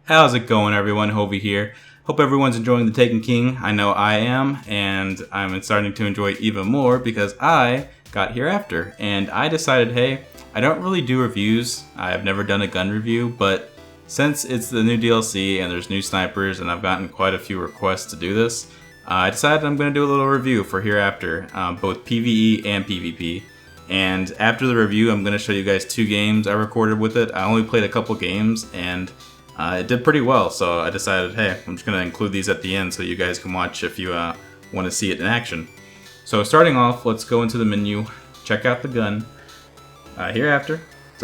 How's it going, everyone? Hovey here. Hope everyone's enjoying The Taken King. I know I am, and I'm starting to enjoy it even more because I got Hereafter, and I decided, hey, I don't really do reviews. I've never done a gun review, but since it's the new DLC and there's new snipers and I've gotten quite a few requests to do this, I decided I'm going to do a little review for Hereafter, both PvE and PvP. And after the review, I'm going to show you guys 2 games I recorded with it. I only played a couple games, and it did pretty well, so I decided, hey, I'm just going to include these at the end so you guys can watch if you want to see it in action. So starting off, let's go into the menu, check out the gun. Hereafter, it's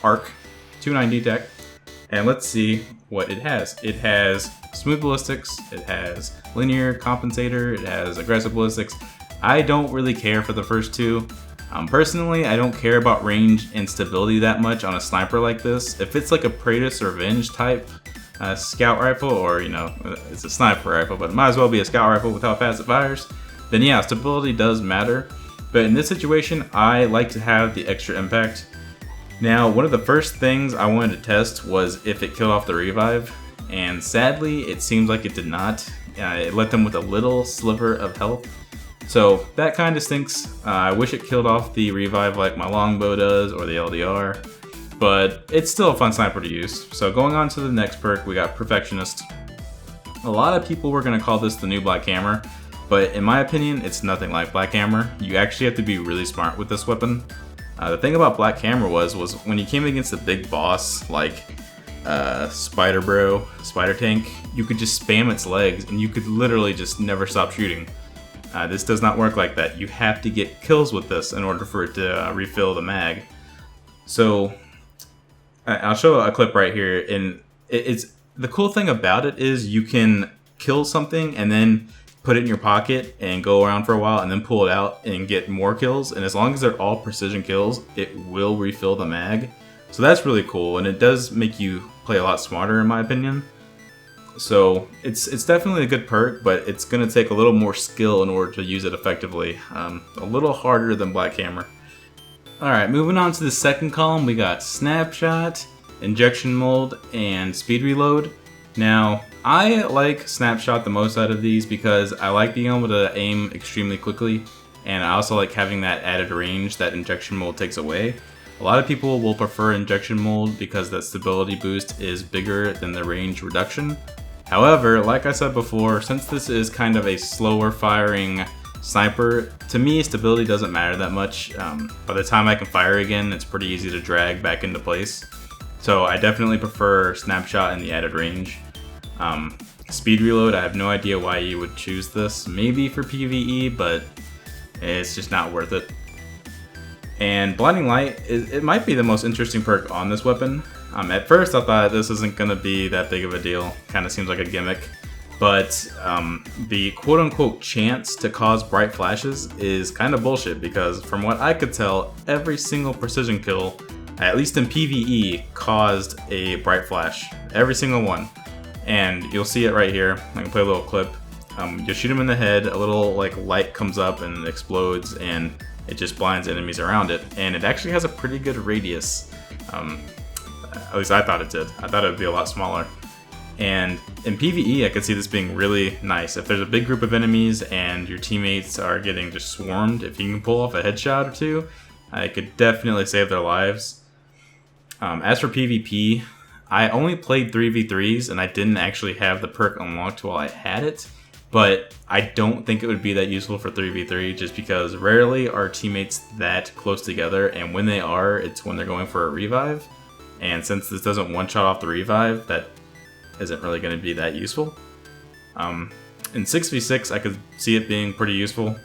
ARC 290 tech, and let's see what it has. It has smooth ballistics, it has linear compensator, it has aggressive ballistics. I don't really care for the first 2. Personally, I don't care about range and stability that much on a sniper like this. If it's like a Praetus or Revenge type scout rifle, or it's a sniper rifle, but it might as well be a scout rifle with how fast it fires, then yeah, stability does matter. But in this situation, I like to have the extra impact. Now, one of the first things I wanted to test was if it killed off the revive, and sadly, it seems like it did not. It left them with a little sliver of health. So that kind of stinks. I wish it killed off the revive like my longbow does or the LDR, but it's still a fun sniper to use. So going on to the next perk, we got Perfectionist. A lot of people were going to call this the new Black Hammer, but in my opinion, it's nothing like Black Hammer. You actually have to be really smart with this weapon. The thing about Black Hammer was when you came against a big boss like Spider Bro, Spider Tank, you could just spam its legs and you could literally just never stop shooting. This does not work like that. You have to get kills with this in order for it to refill the mag. So I'll show a clip right here, and it's the cool thing about it is you can kill something and then put it in your pocket and go around for a while and then pull it out and get more kills. And as long as they're all precision kills, it will refill the mag. So that's really cool, and it does make you play a lot smarter in my opinion. So it's definitely a good perk, but it's going to take a little more skill in order to use it effectively. A little harder than Black Hammer. Alright, moving on to the second column, we got Snapshot, Injection Mold, and Speed Reload. Now, I like Snapshot the most out of these because I like being able to aim extremely quickly, and I also like having that added range that Injection Mold takes away. A lot of people will prefer Injection Mold because that stability boost is bigger than the range reduction. However, like I said before, since this is kind of a slower firing sniper, to me stability doesn't matter that much. By the time I can fire again, it's pretty easy to drag back into place. So I definitely prefer Snapshot and the added range. Speed Reload, I have no idea why you would choose this. Maybe for PvE, but it's just not worth it. And Blinding Light, it might be the most interesting perk on this weapon. At first I thought this isn't going to be that big of a deal, kind of seems like a gimmick, but the quote-unquote chance to cause bright flashes is kind of bullshit because from what I could tell, every single precision kill, at least in PvE, caused a bright flash. Every single one. And you'll see it right here. I can play a little clip. You shoot him in the head, a little like light comes up and explodes, and it just blinds enemies around it. And it actually has a pretty good radius. At least I thought it did. I thought it would be a lot smaller. And in PvE, I could see this being really nice. If there's a big group of enemies and your teammates are getting just swarmed, if you can pull off a headshot or 2, it could definitely save their lives. As for PvP, I only played 3v3s and I didn't actually have the perk unlocked while I had it. But I don't think it would be that useful for 3v3 just because rarely are teammates that close together, and when they are, it's when they're going for a revive. And since this doesn't one-shot off the revive, that isn't really going to be that useful. In 6v6, I could see it being pretty useful.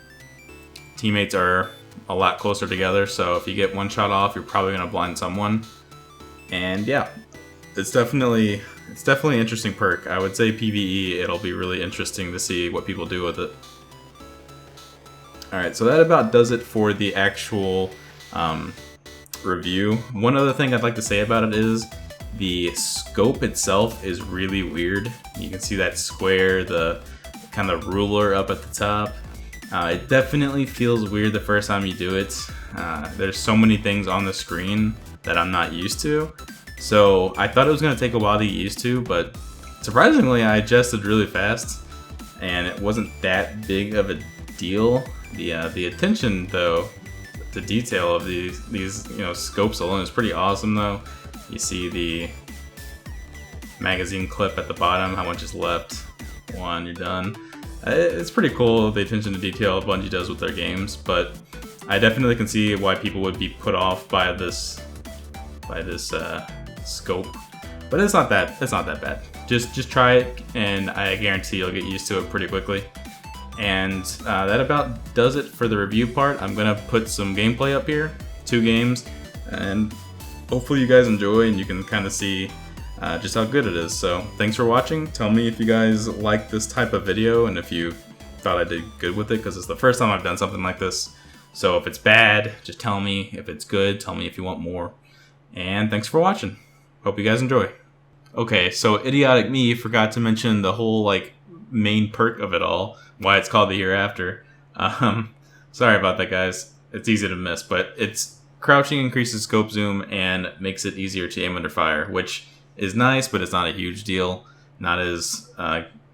Teammates are a lot closer together, so if you get one shot off, you're probably going to blind someone. And yeah, it's definitely an interesting perk. I would say PvE, it'll be really interesting to see what people do with it. Alright, so that about does it for the actual review. One other thing I'd like to say about it is the scope itself is really weird. You can see that square, the kind of ruler up at the top. It definitely feels weird the first time you do it. There's so many things on the screen that I'm not used to, So I thought it was going to take a while to get used to, but surprisingly I adjusted really fast, and it wasn't that big of a deal. The attention though, the detail of these scopes alone is pretty awesome though. You see the magazine clip at the bottom, how much is left. One, you're done. It's pretty cool, the attention to detail Bungie does with their games, but I definitely can see why people would be put off by this scope. But it's not that bad. Just try it, and I guarantee you'll get used to it pretty quickly. And that about does it for the review part. I'm gonna put some gameplay up here, 2 games, and hopefully you guys enjoy and you can kind of see just how good it is. So thanks for watching. Tell me if you guys like this type of video and if you thought I did good with it, because it's the first time I've done something like this. So if it's bad, just tell me. If it's good, tell me if you want more. And thanks for watching. Hope you guys enjoy. Okay, so idiotic me forgot to mention the whole main perk of it all, why it's called the Hereafter. Sorry about that, guys. It's easy to miss, but it's crouching increases scope zoom and makes it easier to aim under fire, which is nice, but it's not a huge deal. Not as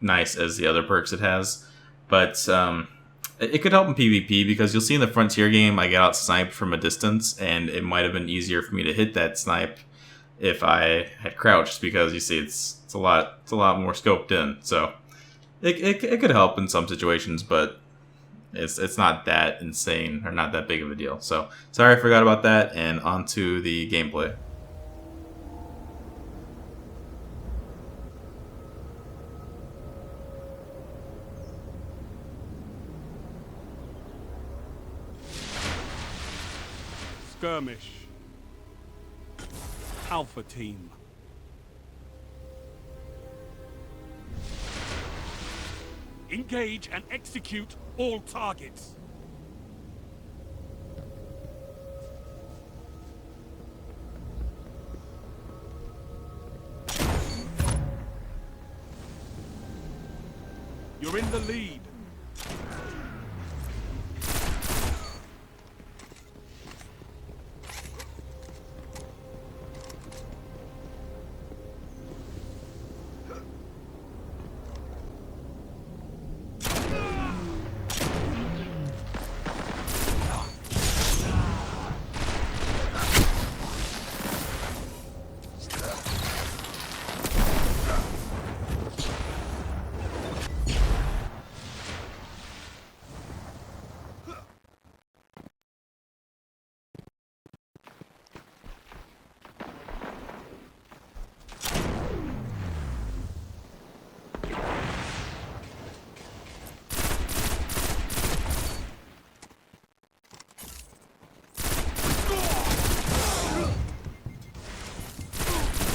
nice as the other perks it has. But it could help in PvP, because you'll see in the Frontier game I get out sniped from a distance, and it might have been easier for me to hit that snipe if I had crouched, because you see it's a lot more scoped in. So it could help in some situations, but it's not that insane or not that big of a deal. So sorry I forgot about that, and on to the gameplay. Skirmish. Alpha Team. Engage and execute all targets. You're in the lead.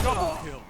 Double kill.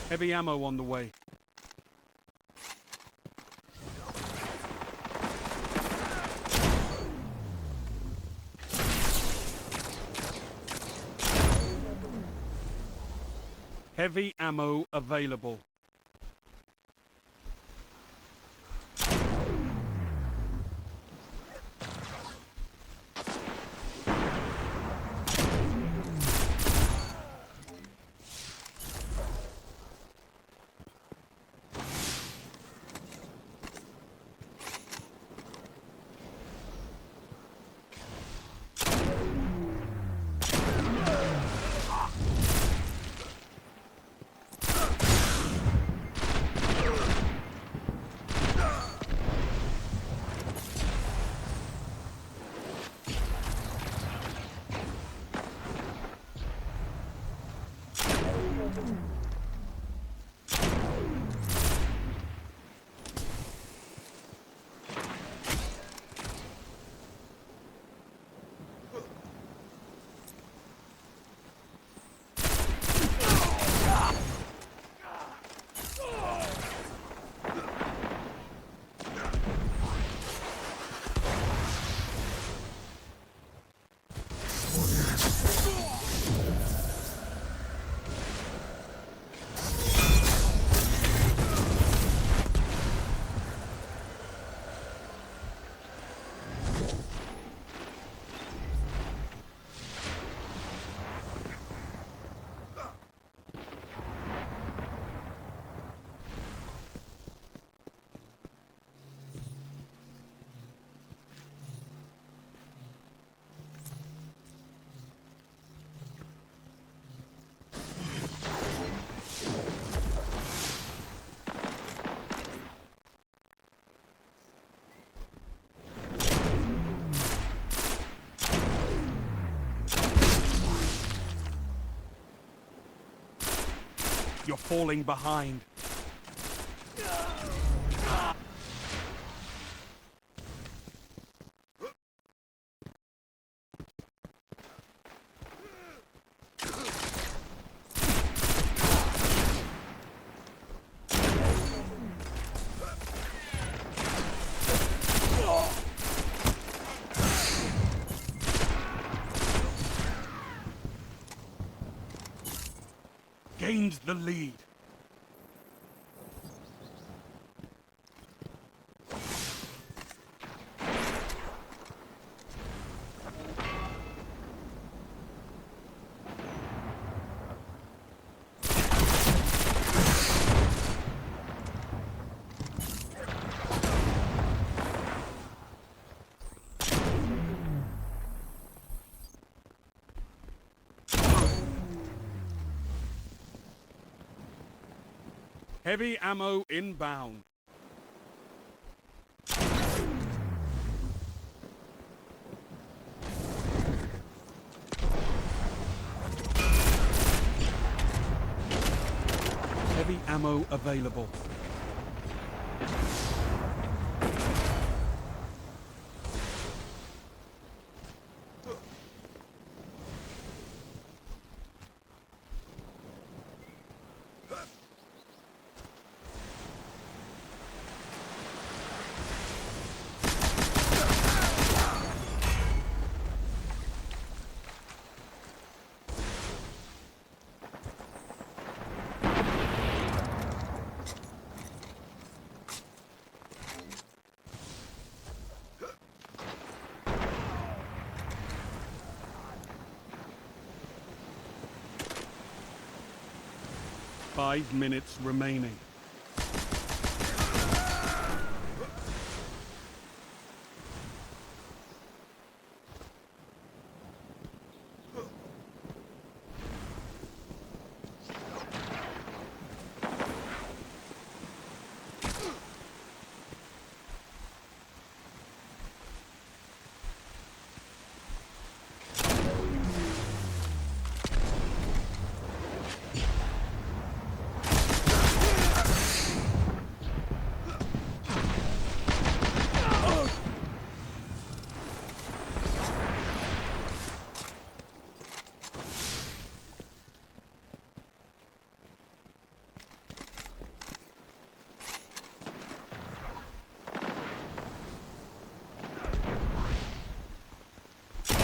Heavy ammo on the way. Heavy ammo available. You're falling behind. Gained the lead. Heavy ammo inbound. Heavy ammo available. Five minutes remaining.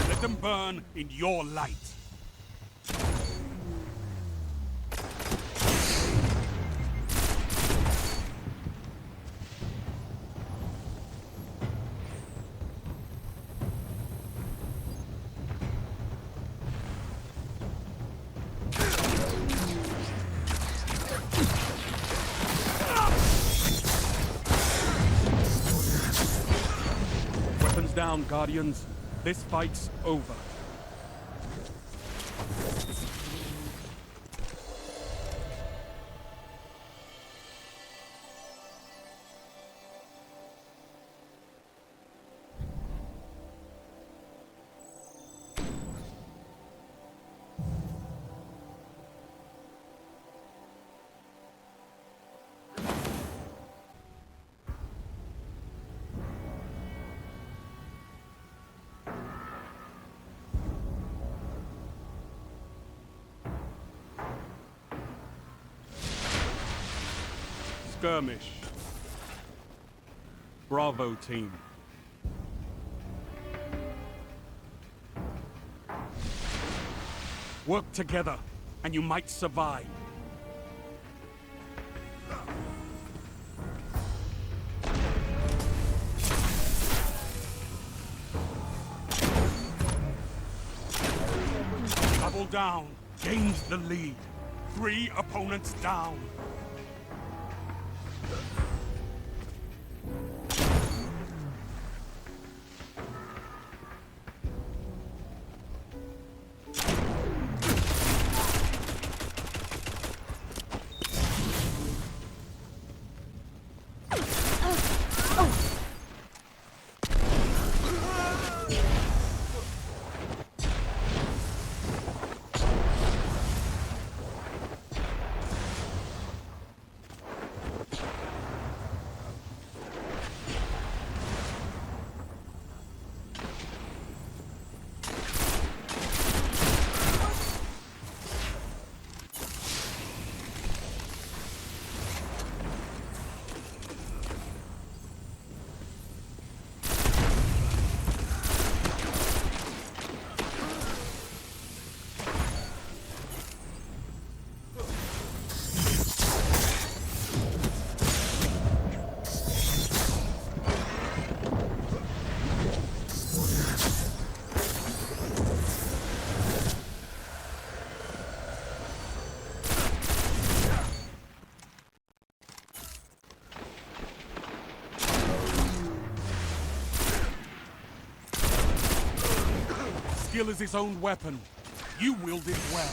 Let them burn in your light. down, Guardians. This fight's over. Skirmish. Bravo team. Work together, and you might survive. Double down. Gains the lead. 3 opponents down. Skill is his own weapon. You wield it well.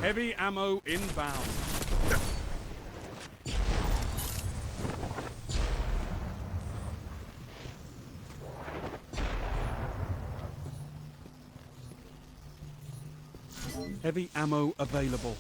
Heavy ammo inbound. Heavy ammo available.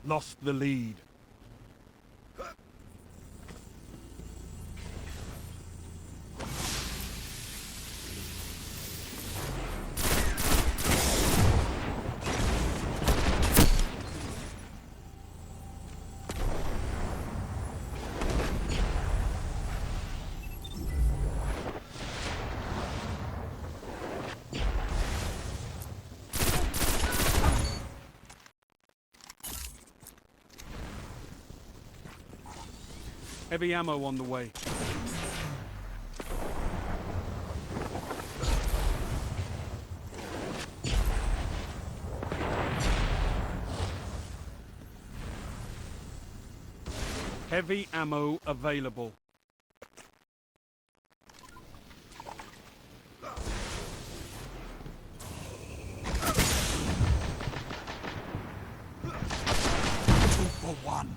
lost the lead. Heavy ammo on the way. Heavy ammo available. Two for one.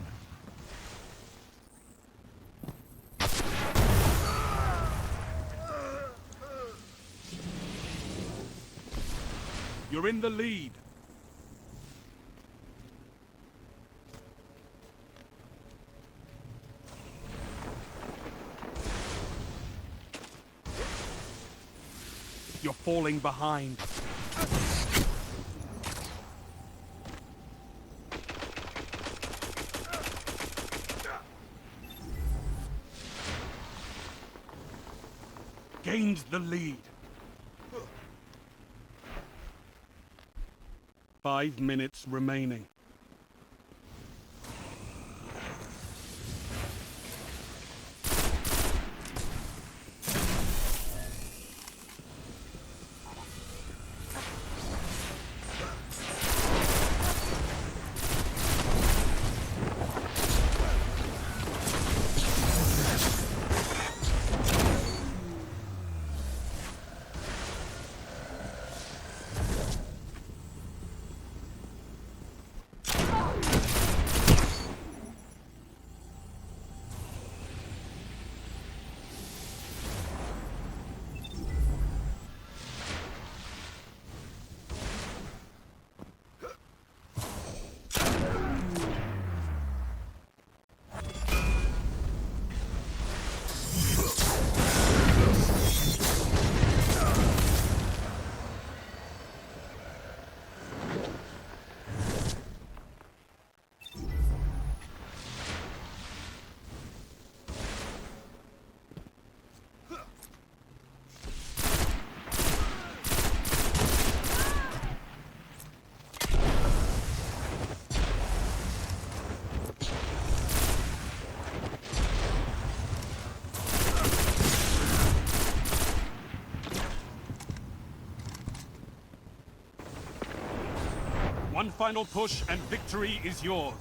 You're in the lead. You're falling behind. Gained the lead. 5 minutes remaining. One final push and victory is yours.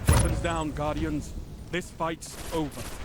Weapons down, Guardians. This fight's over.